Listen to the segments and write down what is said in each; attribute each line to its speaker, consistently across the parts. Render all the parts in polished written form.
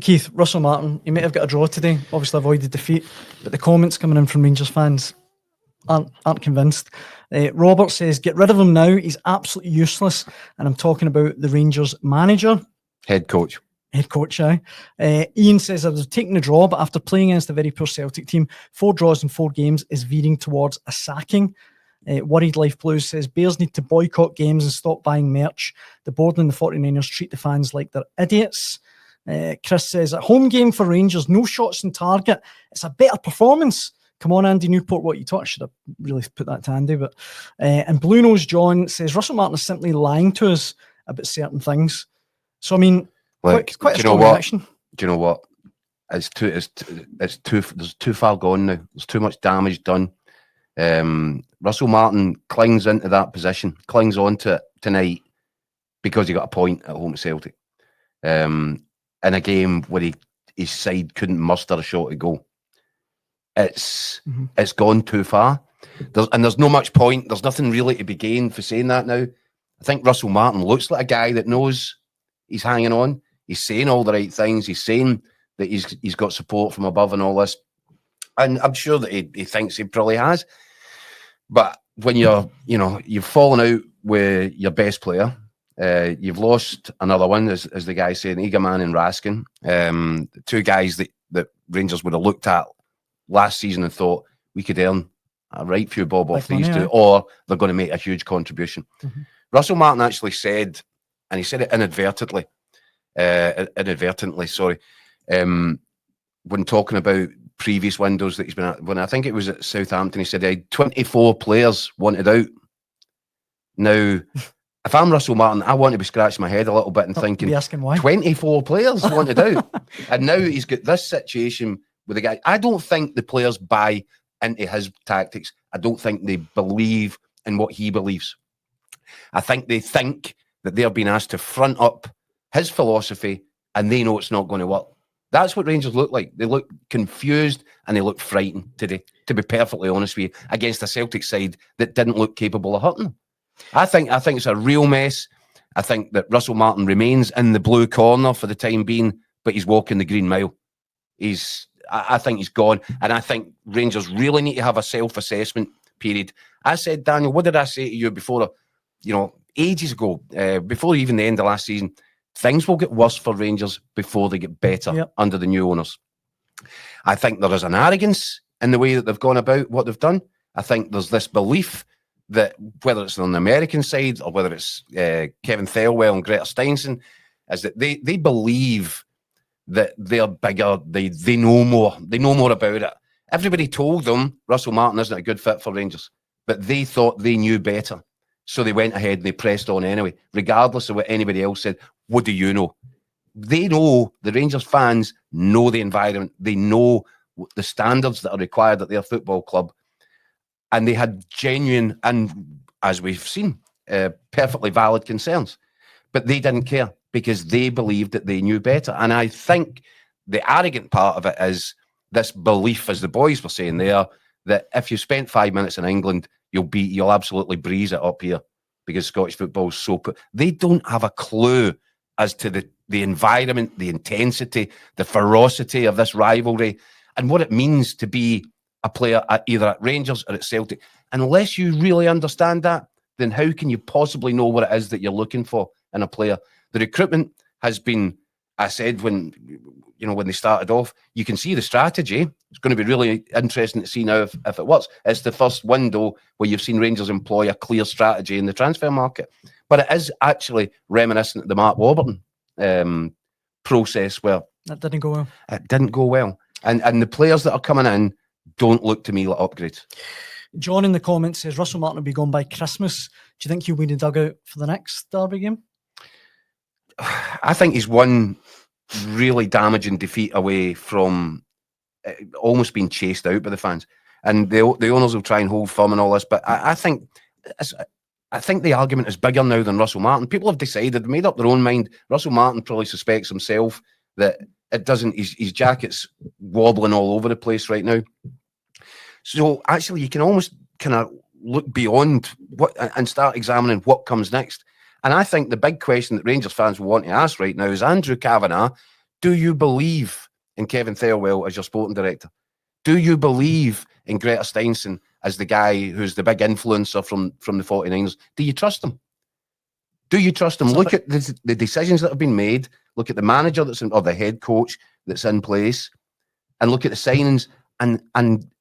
Speaker 1: Keith, Russell Martin, he may have got a draw today, obviously avoided defeat, but the comments coming in from Rangers fans aren't convinced. Robert says, get rid of him now, he's absolutely useless. And I'm talking about the Rangers manager.
Speaker 2: Head coach,
Speaker 1: aye. Ian says, I was taking the draw, but after playing against a very poor Celtic team, 4 draws in 4 games is veering towards a sacking. Worried Life Blues says, Bears need to boycott games and stop buying merch. The board and the 49ers treat the fans like they're idiots. Chris says, at home game for Rangers, no shots on target. It's a better performance. Come on, Andy Newport, what you taught? I should have really put that to Andy. But and Blue Nose John says, Russell Martin is simply lying to us about certain things. So, I mean, quite a strong reaction.
Speaker 2: Do you know what? There's too far gone now. There's too much damage done. Russell Martin clings into that position, clings onto it tonight because he got a point at home to Celtic. In a game where his side couldn't muster a shot to goal. It's gone too far. There's no much point. There's nothing really to be gained for saying that now. I think Russell Martin looks like a guy that knows he's hanging on. He's saying all the right things. He's saying that he's got support from above and all this. And I'm sure that he thinks he probably has. But when you've fallen out with your best player, you've lost another one, as the guy saying, Egerman and Raskin, 2 guys that Rangers would have looked at last season and thought we could earn a right few bob off these two, or they're going to make a huge contribution. Russell Martin actually said, and he said it inadvertently, when talking about previous windows that he's been at, when I think it was at Southampton, he said he had 24 players wanted out. Now, if I'm Russell Martin, I want to be scratching my head a little bit and thinking,
Speaker 1: asking why.
Speaker 2: 24 players wanted out. And now he's got this situation with the guy. I don't think the players buy into his tactics. I don't think they believe in what he believes. I think they think that they're being asked to front up his philosophy and they know it's not going to work. That's what Rangers look like. They look confused and they look frightened today, to be perfectly honest with you, against a Celtic side that didn't look capable of hurting them. I think it's a real mess. I think that Russell Martin remains in the blue corner for the time being, but he's walking the green mile. I think he's gone. And I think Rangers really need to have a self-assessment period. I said, Daniel, what did I say to you before, ages ago, before even the end of last season? Things will get worse for Rangers before they get better under the new owners. I think there is an arrogance in the way that they've gone about what they've done. I think there's this belief that whether it's on the American side or whether it's Kevin Thelwell and Greta Steinson, is that they believe that they're bigger, they know more about it. Everybody told them Russell Martin isn't a good fit for Rangers, but they thought they knew better. So they went ahead and they pressed on anyway, regardless of what anybody else said. What do you know? They know, the Rangers fans know the environment. They know the standards that are required at their football club. And they had genuine, and as we've seen, perfectly valid concerns. But they didn't care because they believed that they knew better. And I think the arrogant part of it is this belief, as the boys were saying there, that if you spent 5 minutes in England, you'll absolutely breeze it up here because Scottish football is so... They don't have a clue as to the environment, the intensity, the ferocity of this rivalry and what it means to be a player either at Rangers or at Celtic. Unless you really understand that, then how can you possibly know what it is that you're looking for in a player? The recruitment has been, I said when they started off, you can see the strategy. It's going to be really interesting to see now if it works. It's the first window where you've seen Rangers employ a clear strategy in the transfer market. But it is actually reminiscent of the Mark Warburton process where...
Speaker 1: That didn't go well.
Speaker 2: It didn't go well. And the players that are coming in don't look to me like upgrades.
Speaker 1: John in the comments says Russell Martin will be gone by Christmas. Do you think he'll be in the dugout for the next derby game?
Speaker 2: I think he's one really damaging defeat away from almost being chased out by the fans. And the owners will try and hold firm and all this, but I think the argument is bigger now than Russell Martin. People have decided, made up their own mind. Russell Martin probably suspects himself that it doesn't. His jacket's wobbling all over the place right now. So actually, you can almost kind of look beyond what and start examining what comes next. And I think the big question that Rangers fans will want to ask right now is, Andrew Kavanagh Do you believe in Kevin Thelwell as your sporting director? Do you believe in Greta Steinson as the guy who's the big influencer from the 49ers? Do you trust him? Do you trust him? Look at the decisions that have been made. Look at the manager that's in, or the head coach that's in place, and look at the signings and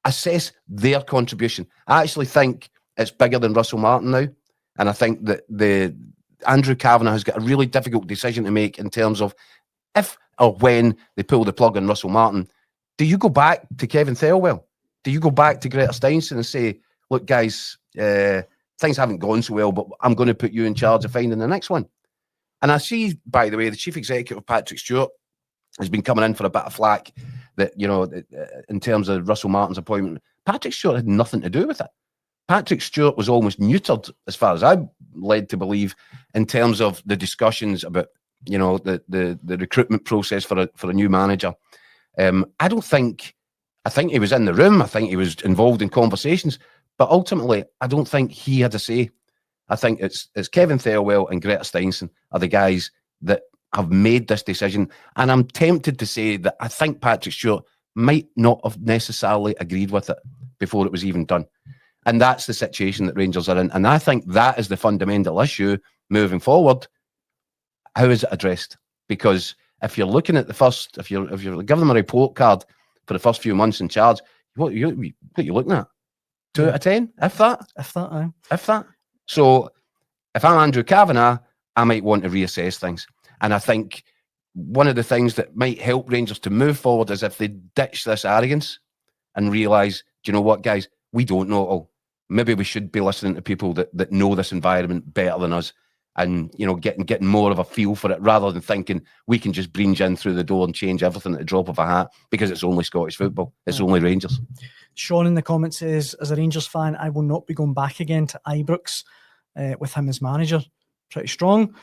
Speaker 2: assess their contribution. I actually think it's bigger than Russell Martin now, and I think that Andrew Kavanagh has got a really difficult decision to make in terms of if or when they pull the plug on Russell Martin. Do you go back to Kevin Thelwell? Do you go back to Greta Steinson and say, look, guys, things haven't gone so well, but I'm going to put you in charge of finding the next one? And I see, by the way, the chief executive, Patrick Stewart, has been coming in for a bit of flack that, you know, in terms of Russell Martin's appointment. Patrick Stewart had nothing to do with it. Patrick Stewart was almost neutered, as far as I'm led to believe, in terms of the discussions about, you know, the recruitment process for a new manager. I think he was in the room. I think he was involved in conversations, but ultimately, I don't think he had a say. I think it's Kevin Thelwell and Greta Steinson are the guys that have made this decision. And I'm tempted to say that I think Patrick Stewart might not have necessarily agreed with it before it was even done. And that's the situation that Rangers are in. And I think that is the fundamental issue moving forward. How is it addressed? Because if you're looking at if you're giving them a report card for the first few months in charge, what are you looking at? 2 out of 10, if that. If that. So if I'm Andrew Kavanagh, I might want to reassess things. And I think one of the things that might help Rangers to move forward is if they ditch this arrogance and realise, do you know what, guys? We don't know it all. Maybe we should be listening to people that know this environment better than us, and, you know, getting more of a feel for it, rather than thinking we can just breach in through the door and change everything at the drop of a hat because it's only Scottish football. It's only Rangers.
Speaker 1: Sean in the comments says, as a Rangers fan, I will not be going back again to Ibrox with him as manager. Pretty strong.